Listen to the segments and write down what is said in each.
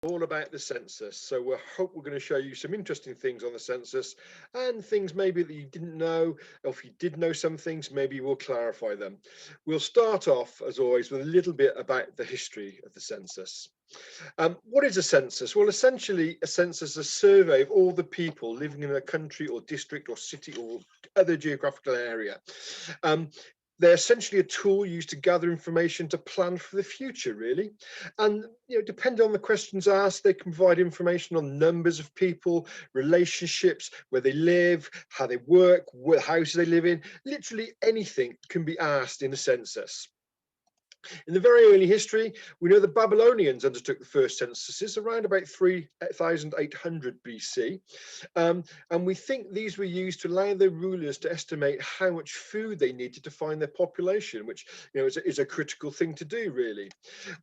All about the census. So we hope we're going to show you some interesting things on the census and things maybe that you didn't know, or if you did know some things, maybe we'll clarify them. We'll start off, as always, with a little bit about the history of the census. What is a census? Well, essentially, a census is a survey of all the people living in a country or district or city or other geographical area. Um, they're essentially a tool used to gather information to plan for the future, really. And depending on the questions asked, they can provide information on numbers of people, relationships, where they live, how they work, what houses they live in. Literally anything can be asked in a census. In the very early history, we know the Babylonians undertook the first censuses around about 3,800 BC. And we think these were used to allow their rulers to estimate how much food they needed to find their population, which is a critical thing to do, really.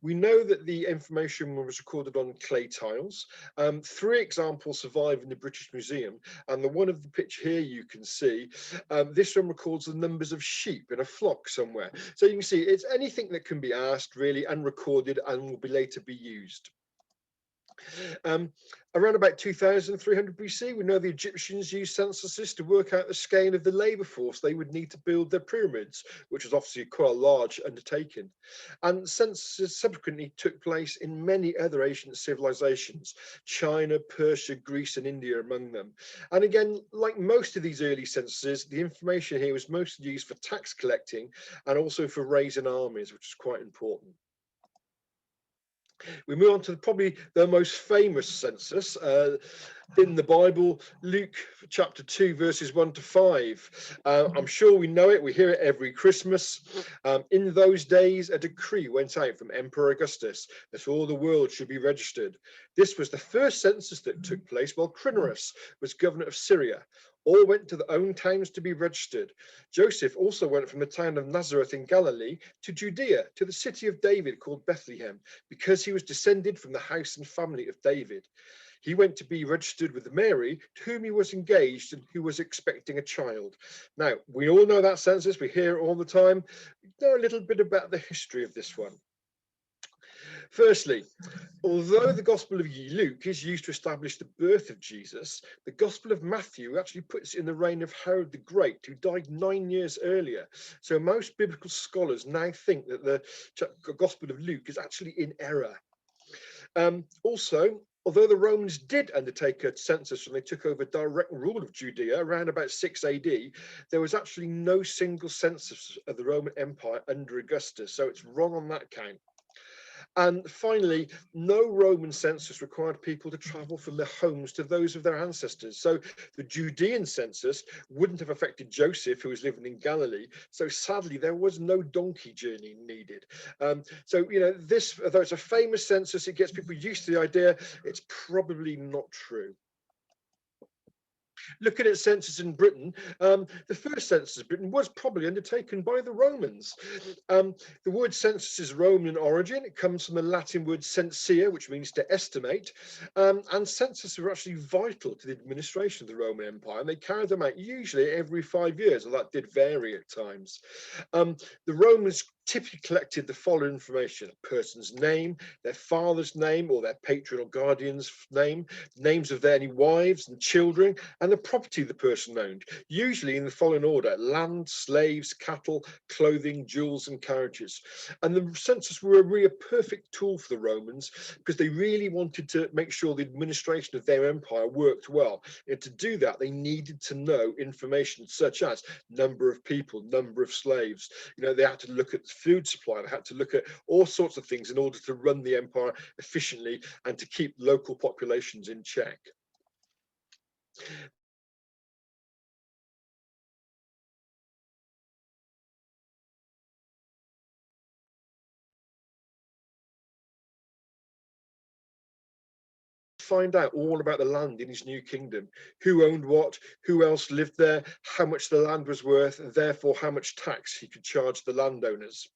We know that the information was recorded on clay tiles. 3 examples survive in the British Museum, and the one of the picture here you can see, this one records the numbers of sheep in a flock somewhere. So you can see it's anything that can be asked, really, and recorded and will be later be used. Around about 2300 BC, we know the Egyptians used censuses to work out the scale of the labour force they would need to build their pyramids, which was obviously quite a large undertaking. And censuses subsequently took place in many other ancient civilizations, China, Persia, Greece, and India among them. And again, like most of these early censuses, the information here was mostly used for tax collecting and also for raising armies, which is quite important. We move on to probably the most famous census in the Bible, Luke chapter 2, verses 1 to 5. I'm sure we know it, we hear it every Christmas. In those days, a decree went out from Emperor Augustus that all the world should be registered. This was the first census that took place while Quirinius was governor of Syria. All went to their own towns to be registered. Joseph also went from the town of Nazareth in Galilee to Judea, to the city of David called Bethlehem, because he was descended from the house and family of David. He went to be registered with Mary, to whom he was engaged and who was expecting a child. Now, we all know that census, we hear it all the time. We know a little bit about the history of this one. Firstly, although the Gospel of Luke is used to establish the birth of Jesus, the Gospel of Matthew actually puts it in the reign of Herod the Great, who died 9 years earlier. So most biblical scholars now think that the Gospel of Luke is actually in error. Also, although the Romans did undertake a census when they took over direct rule of Judea around about 6 AD, there was actually no single census of the Roman Empire under Augustus, so it's wrong on that count. And finally, no Roman census required people to travel from their homes to those of their ancestors. So the Judean census wouldn't have affected Joseph, who was living in Galilee. So sadly, there was no donkey journey needed. This, although it's a famous census, it gets people used to the idea, it's probably not true. Looking at census in Britain, the first census of Britain was probably undertaken by the Romans. The word census is Roman in origin. It comes from the Latin word censea, which means to estimate. And censuses were actually vital to the administration of the Roman Empire, and they carried them out usually every 5 years, although that did vary at times. The Romans typically collected the following information: a person's name, their father's name or their patron or guardian's name, names of their any wives and children, and the property the person owned, usually in the following order: land, slaves, cattle, clothing, jewels, and carriages. And the census were really a perfect tool for the Romans because they really wanted to make sure the administration of their empire worked well. And to do that, they needed to know information such as number of people, number of slaves. They had to look at the food supply, they had to look at all sorts of things in order to run the empire efficiently and to keep local populations in check. Find out all about the land in his new kingdom, who owned what, who else lived there, how much the land was worth, and therefore how much tax he could charge the landowners.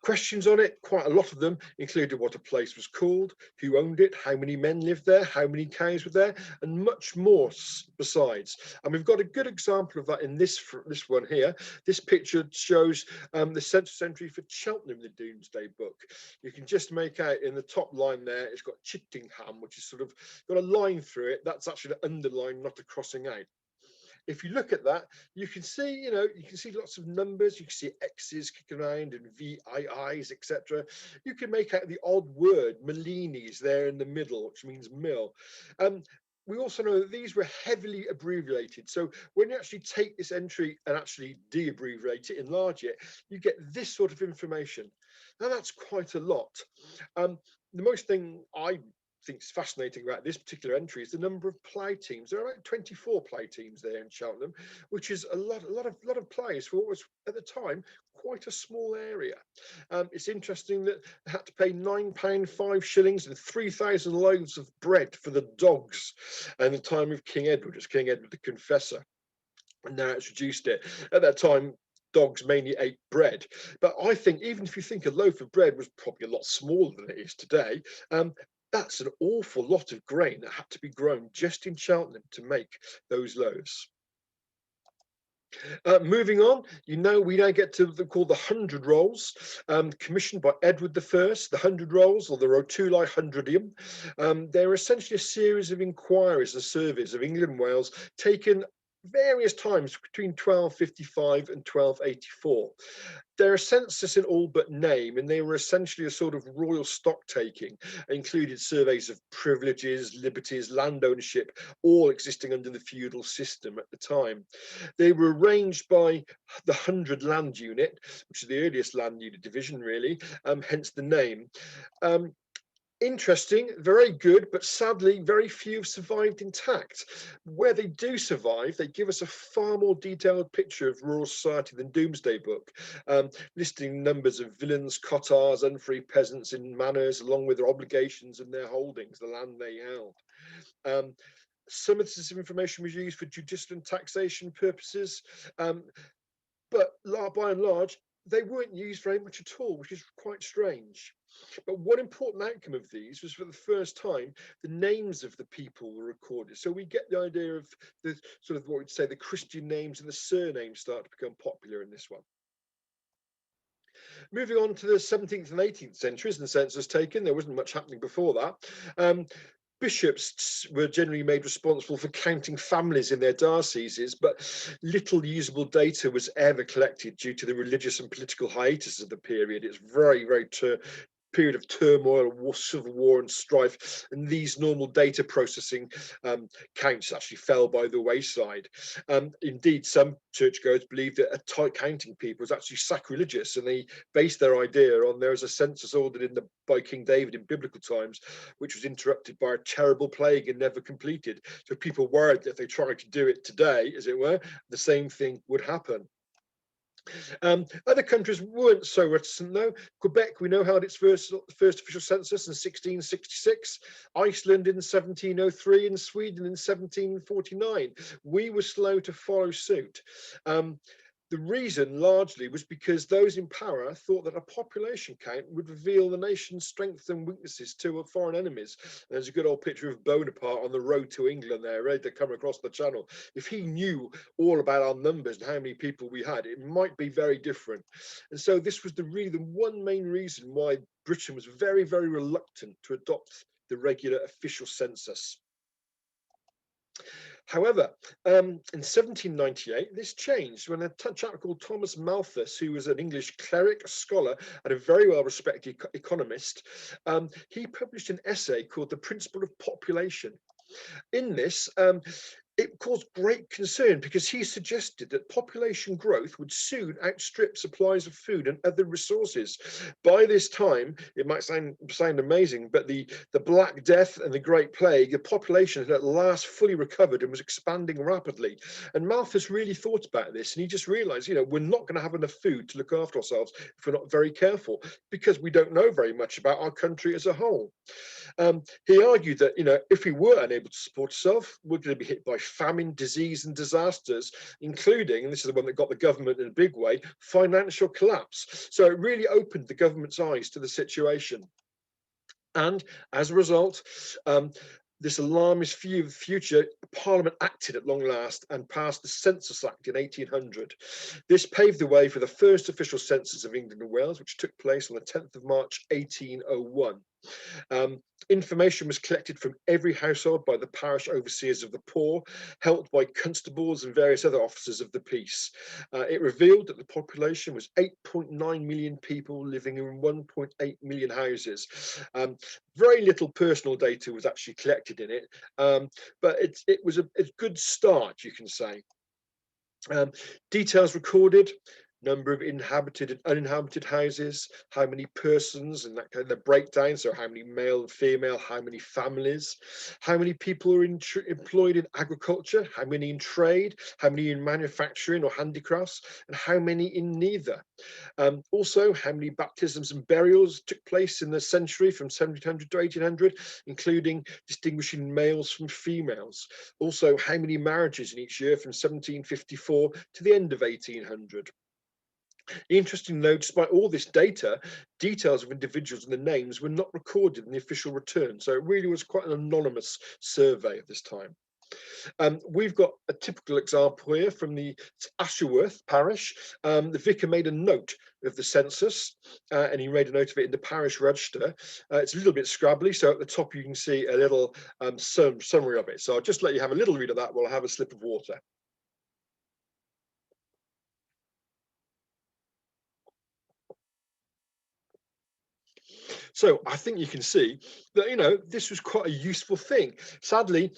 Questions on it, quite a lot of them, included what a place was called, who owned it, how many men lived there, how many cows were there, and much more besides. And we've got a good example of that in this one here. This picture shows the census entry for Cheltenham in the Domesday Book. You can just make out in the top line there, it's got Chittingham, which is sort of got a line through it. That's actually an underline, not a crossing out. If you look at that, you can see, you can see lots of numbers. You can see X's kicking around and VIIs, etc. You can make out the odd word Malini's there in the middle, which means mill. We also know that these were heavily abbreviated. So when you actually take this entry and actually de-abbreviate it, enlarge it, you get this sort of information. Now that's quite a lot. The most thing I think is fascinating about this particular entry is the number of play teams. There are about 24 play teams there in Cheltenham, which is a lot of plays for what was at the time quite a small area. It's interesting that they had to pay £9, 5 shillings and 3,000 loaves of bread for the dogs in the time of King Edward, as King Edward the Confessor. And now it's reduced it. At that time, dogs mainly ate bread. But I think even if you think a loaf of bread was probably a lot smaller than it is today, that's an awful lot of grain that had to be grown just in Cheltenham to make those loaves. Moving on, we now get to called the 100 Rolls, commissioned by Edward I, the 100 Rolls, or the Rotuli Hundredium. They're essentially a series of inquiries and surveys of England and Wales taken various times between 1255 and 1284. They're a census in all but name, and they were essentially a sort of royal stock taking. It included surveys of privileges, liberties, land ownership, all existing under the feudal system at the time. They were arranged by the 100 Land Unit, which is the earliest land unit division, really, hence the name. Interesting, very good, but sadly, very few have survived intact. Where they do survive, they give us a far more detailed picture of rural society than Domesday Book, listing numbers of villeins, cottars, unfree peasants in manors, along with their obligations and their holdings, the land they held. Some of this information was used for judicial and taxation purposes, but by and large, they weren't used very much at all, which is quite strange. But one important outcome of these was, for the first time, the names of the people were recorded. So we get the idea of the sort of what we'd say the Christian names and the surnames start to become popular in this one. Moving on to the 17th and 18th centuries and the census taken, there wasn't much happening before that. Bishops were generally made responsible for counting families in their dioceses, but little usable data was ever collected due to the religious and political hiatus of the period. It's very, very period of turmoil, civil war and strife, and these normal data processing counts actually fell by the wayside. Indeed, some churchgoers believed that counting people was actually sacrilegious, and they based their idea on there was a census ordered by King David in biblical times, which was interrupted by a terrible plague and never completed. So people worried that if they tried to do it today, as it were, the same thing would happen. Other countries weren't so reticent though. Quebec, we know, held its first official census in 1666, Iceland in 1703, and Sweden in 1749. We were slow to follow suit. The reason largely was because those in power thought that a population count would reveal the nation's strengths and weaknesses to foreign enemies. There's a good old picture of Bonaparte on the road to England there, ready to come across the channel. If he knew all about our numbers and how many people we had, it might be very different. And so this was the one main reason why Britain was very, very reluctant to adopt the regular official census. However, in 1798, this changed when a chap called Thomas Malthus, who was an English cleric, scholar, and a very well-respected economist, he published an essay called The Principle of Population. In this, it caused great concern because he suggested that population growth would soon outstrip supplies of food and other resources. By this time, it might sound amazing, but the Black Death and the Great Plague, the population had at last fully recovered and was expanding rapidly. And Malthus really thought about this, and he just realized, we're not going to have enough food to look after ourselves if we're not very careful, because we don't know very much about our country as a whole. He argued that, if we were unable to support ourselves, we're going to be hit by famine, disease, and disasters, including, and this is the one that got the government in a big way, financial collapse. So it really opened the government's eyes to the situation. And as a result, this alarmist view of the future, Parliament acted at long last and passed the Census Act in 1800. This paved the way for the first official census of England and Wales, which took place on the 10th of March 1801. Information was collected from every household by the parish overseers of the poor, helped by constables and various other officers of the peace. It revealed that the population was 8.9 million people living in 1.8 million houses. Very little personal data was actually collected in it, but it was a good start, you can say. Details recorded: number of inhabited and uninhabited houses, how many persons, and that kind of breakdown. So how many male and female, how many families, how many people are employed in agriculture, how many in trade, how many in manufacturing or handicrafts, and how many in neither. Also, how many baptisms and burials took place in the century from 1700 to 1800, including distinguishing males from females. Also, how many marriages in each year from 1754 to the end of 1800. Interesting though, despite all this data, details of individuals and the names were not recorded in the official return. So it really was quite an anonymous survey at this time. We've got a typical example here from the Asherworth parish. The vicar made a note of the census and he made a note of it in the parish register. It's a little bit scrabbly, so at the top you can see a little summary of it. So I'll just let you have a little read of that while I have a slip of water. So I think you can see that, you know, this was quite a useful thing. Sadly,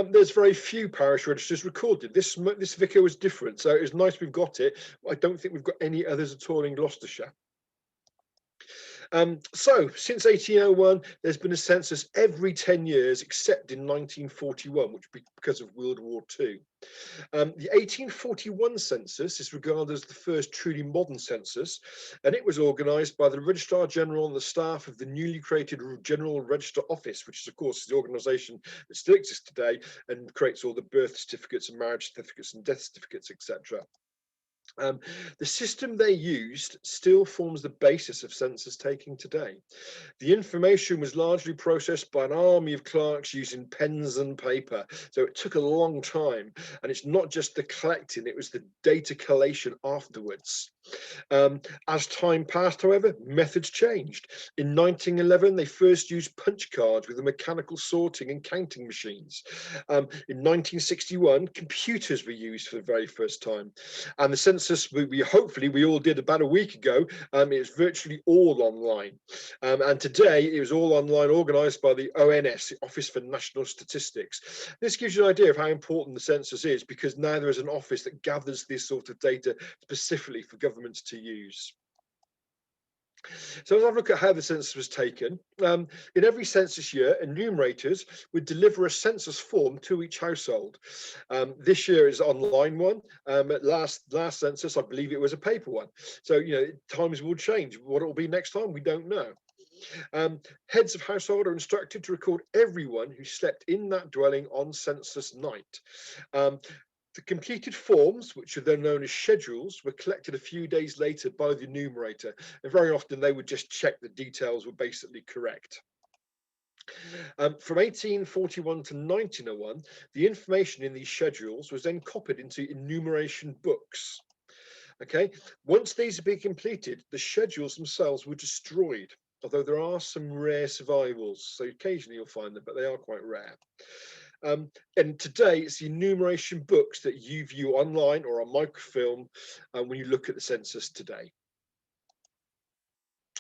there's very few parish registers recorded. This vicar was different, so it's nice we've got it. I don't think we've got any others at all in Gloucestershire. So since 1801, there's been a census every 10 years, except in 1941, which was because of World War II. The 1841 census is regarded as the first truly modern census, and it was organised by the Registrar General and the staff of the newly created General Register Office, which is, of course, the organisation that still exists today and creates all the birth certificates and marriage certificates and death certificates, etc. The system they used still forms the basis of census taking today. The information was largely processed by an army of clerks using pens and paper, so it took a long time, and it's not just the collecting, it was the data collation afterwards. As time passed, however, methods changed. In 1911, they first used punch cards with the mechanical sorting and counting machines. In 1961, computers were used for the very first time, and the census hopefully we all did about a week ago. It's virtually all online, and today it was all online, organised by the ONS, the Office for National Statistics. This gives you an idea of how important the census is, because now there is an office that gathers this sort of data specifically for governments to use. So let's have a look at how the census was taken. In every census year, enumerators would deliver a census form to each household. This year is an online one. At last census, I believe it was a paper one. So, you know, times will change. What it will be next time, we don't know. Heads of household are instructed to record everyone who slept in that dwelling on census night. The completed forms, which are then known as schedules, were collected a few days later by the enumerator, and very often they would just check the details were basically correct. From 1841 to 1901, the information in these schedules was then copied into enumeration books. Okay, once these had been completed, the schedules themselves were destroyed, although there are some rare survivals, so occasionally you'll find them, but they are quite rare. And today it's the enumeration books that you view online or on microfilm when you look at the census today.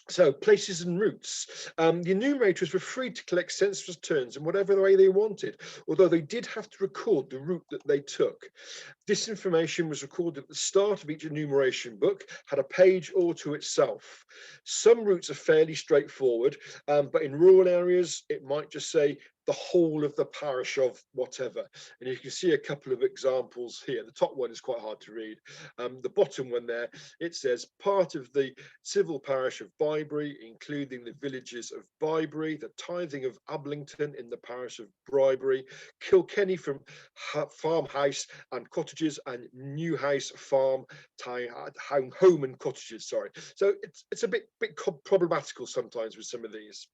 So places and routes. The enumerators were free to collect census returns in whatever way they wanted, although they did have to record the route that they took. This information was recorded at the start of each enumeration book, had a page all to itself. Some routes are fairly straightforward, but in rural areas, it might just say the whole of the parish of whatever. And you can see a couple of examples here. The top one is quite hard to read. The bottom one there, it says part of the civil parish of Bybury, including the villages of Bybury, the tithing of Ablington in the parish of Brybury, Kilkenny from farmhouse and cottages, and Newhouse farm, home and cottages, sorry. So it's a bit problematical sometimes with some of these.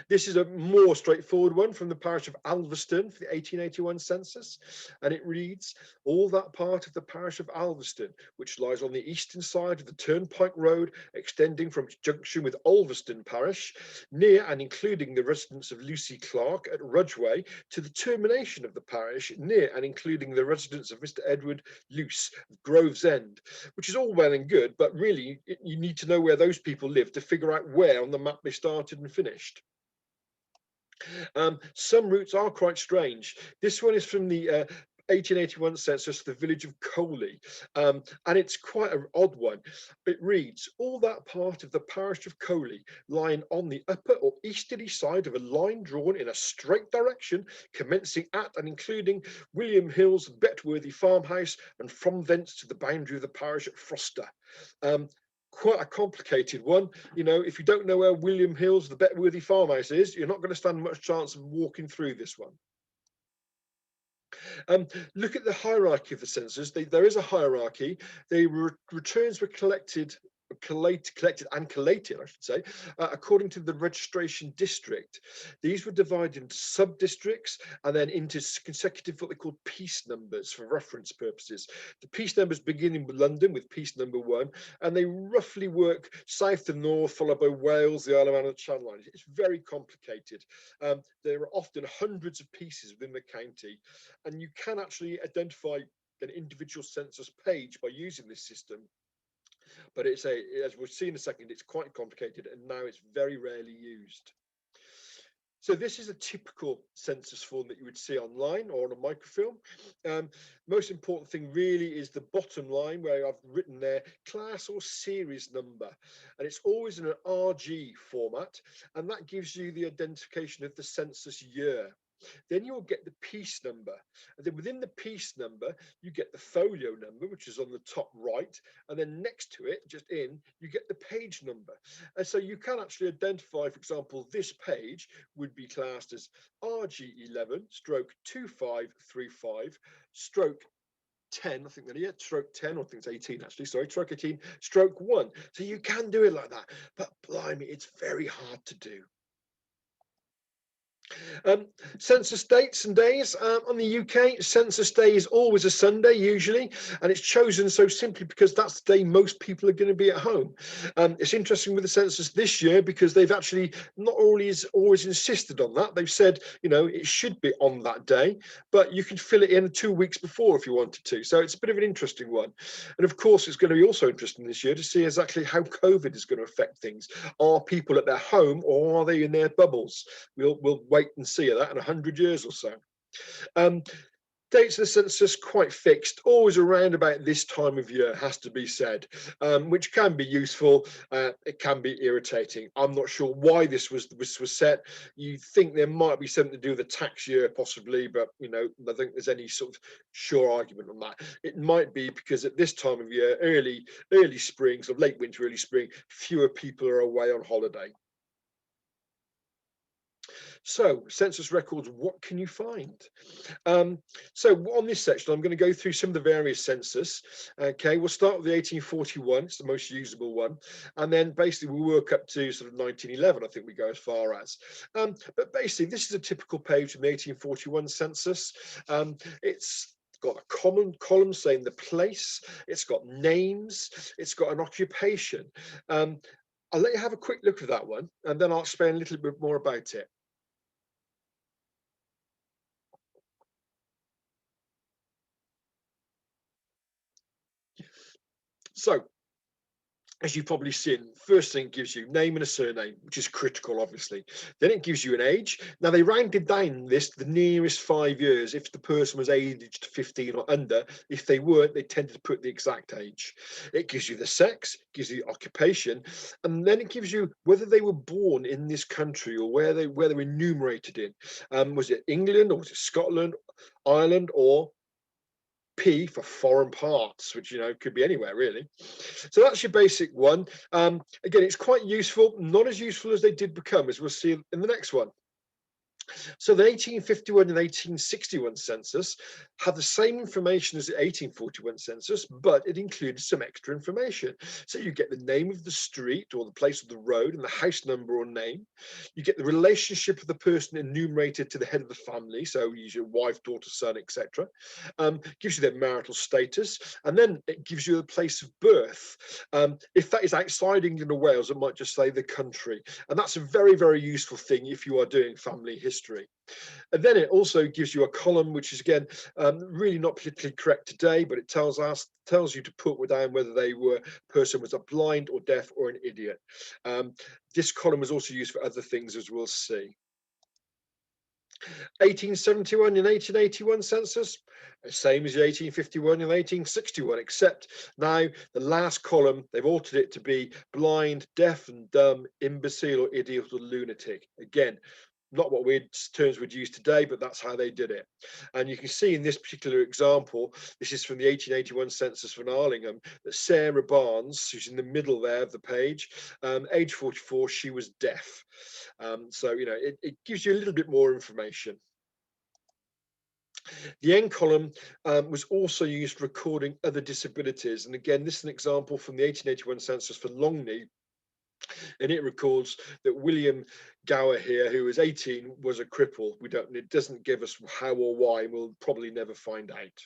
This is a more straightforward one from the parish of Alveston for the 1881 census, and it reads, all that part of the parish of Alveston, which lies on the eastern side of the Turnpike Road, extending from its junction with Alveston parish, near and including the residence of Lucy Clark at Rudgeway, to the termination of the parish, near and including the residence of Mr. Edward Luce of Gravesend, which is all well and good, but really you need to know where those people live to figure out where on the map they started and finished. Some routes are quite strange. This one is from the 1881 census, the village of Coley, and it's quite an odd one. It reads, all that part of the parish of Coley lying on the upper or easterly side of a line drawn in a straight direction, commencing at and including William Hill's Betworthy farmhouse, and from thence to the boundary of the parish at Froster. Quite a complicated one. You know, if you don't know where William Hill's, the Betworthy farmhouse is, you're not going to stand much chance of walking through this one. Look at the hierarchy of the census. There is a hierarchy. The returns were collected and collated, I should say, according to the registration district. These were divided into sub-districts and then into consecutive, what they call piece numbers for reference purposes. The piece numbers begin in London with piece number 1, and they roughly work south to north, followed by Wales, the Isle of Man, and the Channel Islands. It's very complicated. There are often hundreds of pieces within the county, and you can actually identify an individual census page by using this system. But it's as we'll see in a second, it's quite complicated, and now it's very rarely used. So this is a typical census form that you would see online or on a microfilm. Most important thing really is the bottom line, where I've written there class or series number, and it's always in an RG format, and that gives you the identification of the census year. Then you'll get the piece number, and then within the piece number you get the folio number, which is on the top right, and then next to it, just in, you get the page number. And so you can actually identify, for example, this page would be classed as RG11 stroke 2535 stroke 10, I think that, yeah, stroke 10, or I think it's 18 actually, sorry, stroke 18 stroke 1. So you can do it like that, but blimey, it's very hard to do. Census dates and days on the UK. Census day is always a Sunday usually, and it's chosen so simply because that's the day most people are going to be at home. It's interesting with the census this year because they've actually not always insisted on that. They've said, you know, it should be on that day, but you can fill it in 2 weeks before if you wanted to. So it's a bit of an interesting one. And of course, it's going to be also interesting this year to see exactly how COVID is going to affect things. Are people at their home or are they in their bubbles? We'll wait and see that in 100 years or so. Dates of the census quite fixed, always around about this time of year, has to be said, which can be useful. It can be irritating. I'm not sure why this was set. You think there might be something to do with the tax year, possibly, but you know, I don't think there's any sort of sure argument on that. It might be because at this time of year, early spring, sort of late winter, early spring, fewer people are away on holiday. So, census records, what can you find? So on this section, I'm going to go through some of the various census. Okay, we'll start with the 1841, it's the most usable one. And then basically we'll work up to sort of 1911, I think we go as far as. But basically, this is a typical page from the 1841 census. It's got a common column saying the place, it's got names, it's got an occupation. I'll let you have a quick look at that one, and then I'll explain a little bit more about it. So as you've probably seen, first thing it gives you name and a surname, which is critical, obviously. Then it gives you an age. Now, they rounded down this to the nearest 5 years if the person was aged 15 or under. If they weren't, they tended to put the exact age. It gives you the sex, gives you the occupation, and then it gives you whether they were born in this country or where they were enumerated in. Was it England, or was it Scotland, Ireland, or P for foreign parts, which could be anywhere really. So that's your basic one. Again, it's quite useful, not as useful as they did become, as we'll see in the next one. So the 1851 and 1861 census had the same information as the 1841 census, but it included some extra information. So you get the name of the street or the place of the road and the house number or name. You get the relationship of the person enumerated to the head of the family, so usually wife, daughter, son, etc. Gives you their marital status, and then it gives you a place of birth. If that is outside England or Wales, it might just say the country, and that's a very, very useful thing if you are doing family history. And then it also gives you a column, which is again really not particularly correct today, but it tells you to put down whether person was a blind or deaf or an idiot. This column was also used for other things, as we'll see. 1871 and 1881 census, same as the 1851 and 1861, except now the last column, they've altered it to be blind, deaf and dumb, imbecile or idiot or lunatic. Again, not what terms we'd use today, but that's how they did it. And you can see in this particular example, this is from the 1881 census for Arlingham, that Sarah Barnes, who's in the middle there of the page, age 44, she was deaf. So, it gives you a little bit more information. The end column was also used for recording other disabilities. And again, this is an example from the 1881 census for Longney, and it records that William Gower here, who was 18, was a cripple. It doesn't give us how or why, and we'll probably never find out.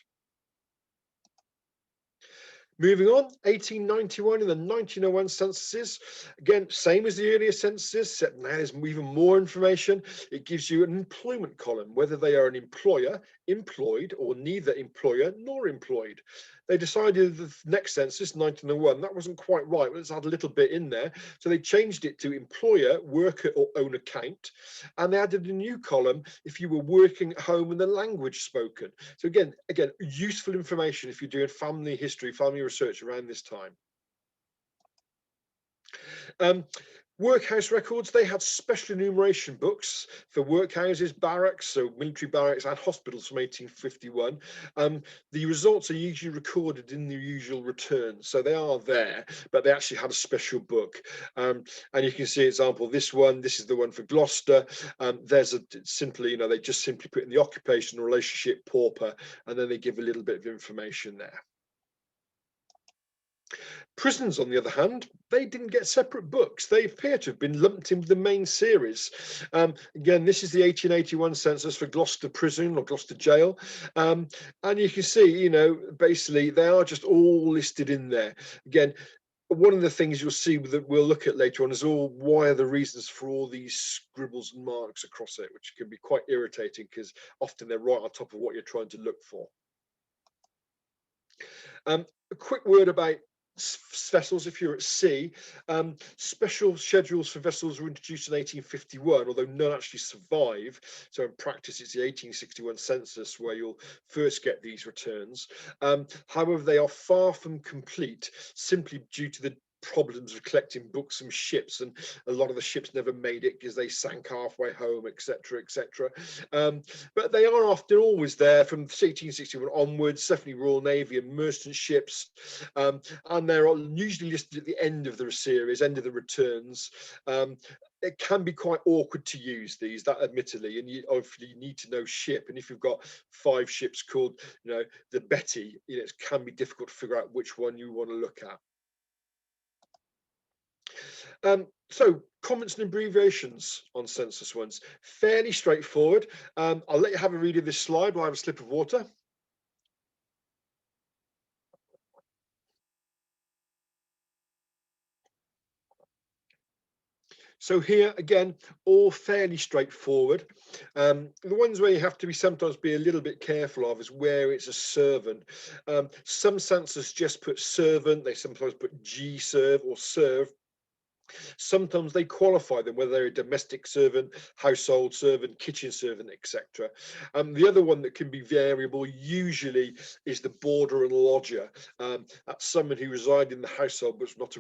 Moving on, 1891 and the 1901 censuses. Again, same as the earlier censuses, except now there's even more information. It gives you an employment column, whether they are an employer, employed, or neither employer nor employed. They decided the next census, 1901, that wasn't quite right. Let's add a little bit in there. So they changed it to employer, worker, or owner count. And they added a new column if you were working at home and the language spoken. So again, useful information if you're doing family history, family research around this time. Workhouse records, they had special enumeration books for workhouses, barracks, so military barracks and hospitals from 1851. The results are usually recorded in the usual returns, so they are there, but they actually had a special book. And you can see example, this is the one for Gloucester. There's they just simply put in the occupation, relationship, pauper, and then they give a little bit of information there. Prisons, on the other hand, they didn't get separate books. They appear to have been lumped in with the main series. Again, this is the 1881 census for Gloucester Prison or Gloucester Jail. And you can see, basically they are just all listed in there. Again, one of the things you'll see that we'll look at later on is why are the reasons for all these scribbles and marks across it, which can be quite irritating because often they're right on top of what you're trying to look for. A quick word about vessels. If you're at sea, special schedules for vessels were introduced in 1851, although none actually survive. So in practice, it's the 1861 census where you'll first get these returns. However, they are far from complete, simply due to the problems of collecting books from ships, and a lot of the ships never made it because they sank halfway home, etc., etc. But they are often always there from 1861 onwards, definitely Royal Navy and merchant ships, and they're usually listed at the end of the series, end of the returns. It can be quite awkward to use these, that admittedly, and you obviously need to know ship. And if you've got 5 ships called, the Betty, it can be difficult to figure out which one you want to look at. So comments and abbreviations on census ones, fairly straightforward. I'll let you have a read of this slide while I have a slip of water. So here again, all fairly straightforward. The ones where you have to sometimes be a little bit careful of is where it's a servant. Some census just put servant, they sometimes put G-serve or serve. Sometimes they qualify them, whether they're a domestic servant, household servant, kitchen servant, etc. The other one that can be variable usually is the boarder and lodger. That's someone who reside in the household but not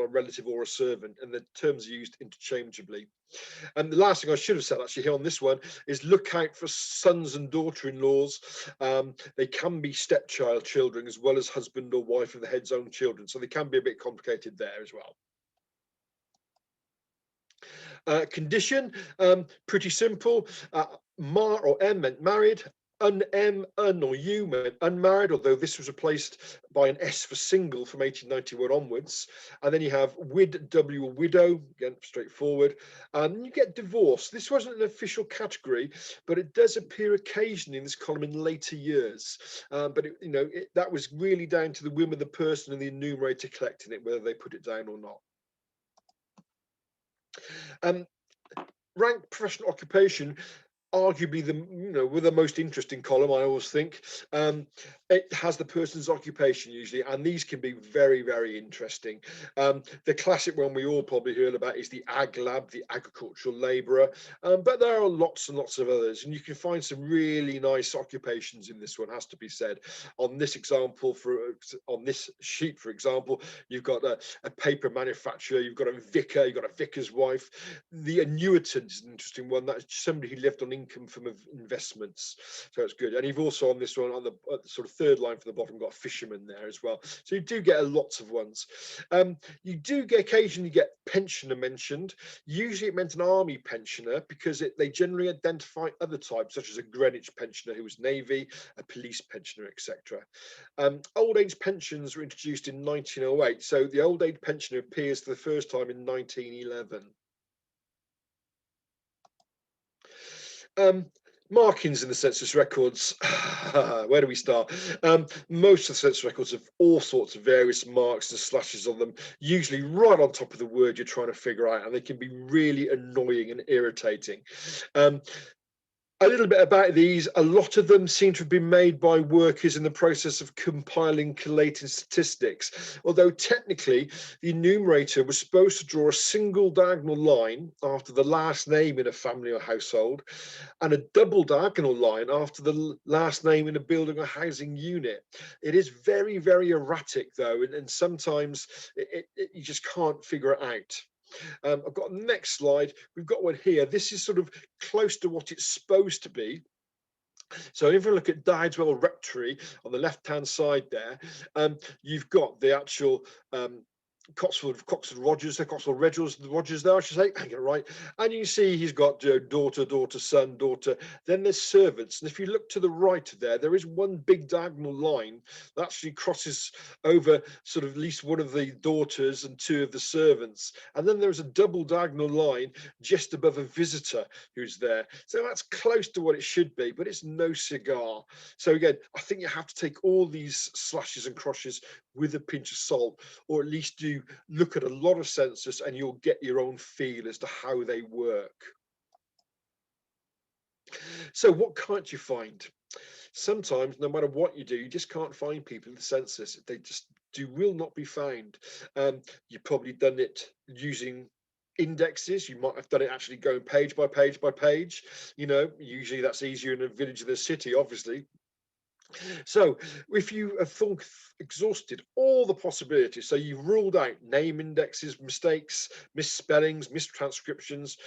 a relative or a servant, and the terms are used interchangeably. And the last thing I should have said actually here on this one is look out for sons and daughter-in-laws. They can be stepchild children as well as husband or wife of the head's own children, so they can be a bit complicated there as well. Condition, pretty simple. Mar or M meant married. Un or U meant unmarried, although this was replaced by an S for single from 1891 onwards. And then you have wid, W or widow, again, straightforward. And you get divorce. This wasn't an official category, but it does appear occasionally in this column in later years. But that was really down to the whim of the person and the enumerator collecting it, whether they put it down or not. Rank, professional, occupation, arguably the most interesting column, I always think. It has the person's occupation usually, and these can be very, very interesting. The classic one we all probably heard about is the ag lab, the agricultural labourer, but there are lots and lots of others, and you can find some really nice occupations in this one, has to be said. On this example, on this sheet, for example, you've got a paper manufacturer, you've got a vicar, you've got a vicar's wife. The annuitant is an interesting one. That's somebody who lived on income from investments, so it's good. And you've also on this one, on the sort of third line from the bottom, got a fisherman there as well. So you do get lots of ones. You do occasionally get pensioner mentioned. Usually it meant an army pensioner because they generally identify other types, such as a Greenwich pensioner who was Navy, a police pensioner, etc. Old age pensions were introduced in 1908, so the old age pensioner appears for the first time in 1911. Markings in the census records. Where do we start? Most of the census records have all sorts of various marks and slashes on them, usually right on top of the word you're trying to figure out, and they can be really annoying and irritating. A little bit about these. A lot of them seem to have been made by workers in the process of compiling, collating statistics, although technically the enumerator was supposed to draw a single diagonal line after the last name in a family or household and a double diagonal line after the last name in a building or housing unit. It is very, very erratic though, and sometimes you just can't figure it out. I've got the next slide. We've got one here. This is sort of close to what it's supposed to be. So if you look at Dideswell Rectory on the left-hand side there, you've got the actual Cotswold Rogers there, I should say, I get it right. And you can see he's got daughter, son, daughter. Then there's servants. And if you look to the right there is one big diagonal line that actually crosses over sort of at least one of the daughters and two of the servants. And then there's a double diagonal line just above a visitor who's there. So that's close to what it should be, but it's no cigar. So again, I think you have to take all these slashes and crosses with a pinch of salt, or at least do look at a lot of census and you'll get your own feel as to how they work. So what can't you find? Sometimes, no matter what you do, you just can't find people in the census. They just will not be found. You've probably done it using indexes. You might have done it actually going page by page by page. Usually that's easier in a village than a city, obviously. So if you have exhausted all the possibilities, so you've ruled out name indexes, mistakes, misspellings, mistranscriptions,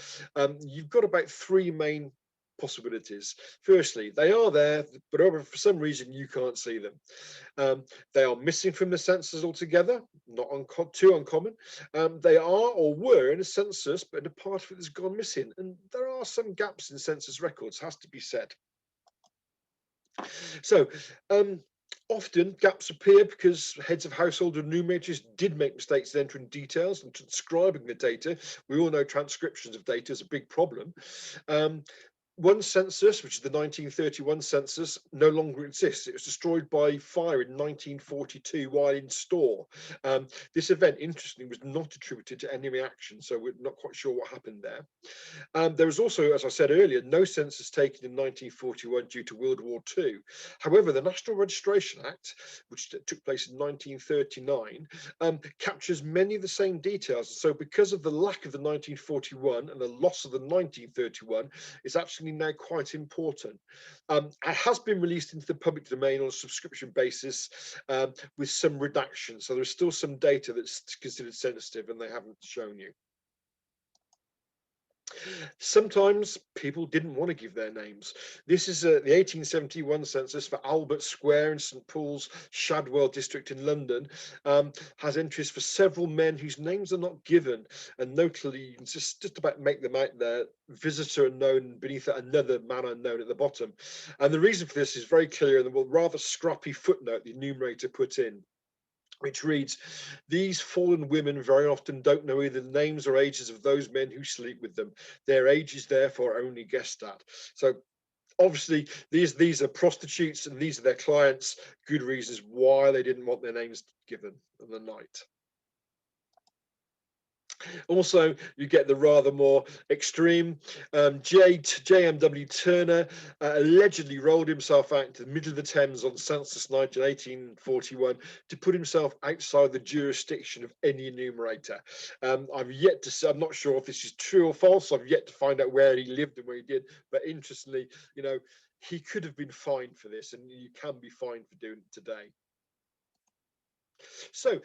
you've got about three main possibilities. Firstly, they are there, but for some reason you can't see them. They are missing from the census altogether, not too uncommon. They are or were in a census, but a part of it has gone missing. And there are some gaps in census records, has to be said. So often gaps appear because heads of household enumerators did make mistakes in entering details and transcribing the data. We all know transcriptions of data is a big problem. One census, which is the 1931 census, no longer exists. It was destroyed by fire in 1942 while in store. This event, interestingly, was not attributed to enemy action, so we're not quite sure what happened there. There was also, as I said earlier, no census taken in 1941 due to World War II. However, the National Registration Act, which took place in 1939, captures many of the same details. So because of the lack of the 1941 and the loss of the 1931, it's actually now quite important. It has been released into the public domain on a subscription basis with some redaction. So there's still some data that's considered sensitive and they haven't shown you. Sometimes people didn't want to give their names. This is the 1871 census for Albert Square in St Paul's Shadwell district in London. Has entries for several men whose names are not given, and notably you can just about make them out there. Visitor unknown, beneath it another man unknown at the bottom. And the reason for this is very clear in the rather scrappy footnote the enumerator put in, which reads, "These fallen women very often don't know either the names or ages of those men who sleep with them. Their age is therefore only guessed at." So obviously these are prostitutes and these are their clients. Good reasons why they didn't want their names given on the night. Also, you get the rather more extreme. JMW Turner allegedly rolled himself out into the middle of the Thames on Census Night in 1841 to put himself outside the jurisdiction of any enumerator. I've yet to see, I'm not sure if this is true or false. I've yet to find out where he lived and where he did. But interestingly, you know, he could have been fined for this, and you can be fined for doing it today. So,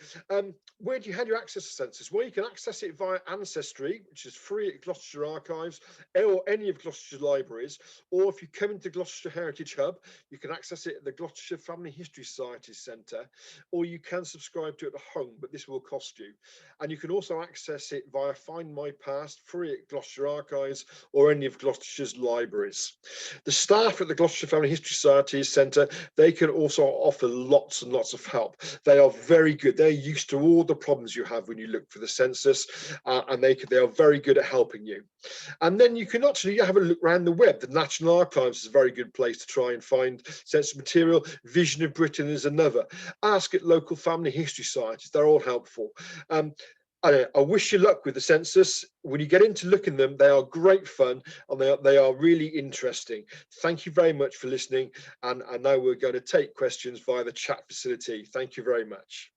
where do you have your access to census? Well, you can access it via Ancestry, which is free at Gloucestershire Archives or any of Gloucestershire libraries. Or if you come into Gloucestershire Heritage Hub, you can access it at the Gloucestershire Family History Society Centre, or you can subscribe to it at home, but this will cost you. And you can also access it via Find My Past, free at Gloucestershire Archives or any of Gloucestershire's libraries. The staff at the Gloucestershire Family History Society Centre, they can also offer lots and lots of help. They are very good. They're used to all the problems you have when you look for the census, and they are very good at helping you. And then you can actually have a look around the web. The National Archives is a very good place to try and find census material. Vision of Britain is another. Ask at local family history societies. They're all helpful. I wish you luck with the census. When you get into looking them, they are great fun and they are really interesting. Thank you very much for listening. And now we're going to take questions via the chat facility. Thank you very much.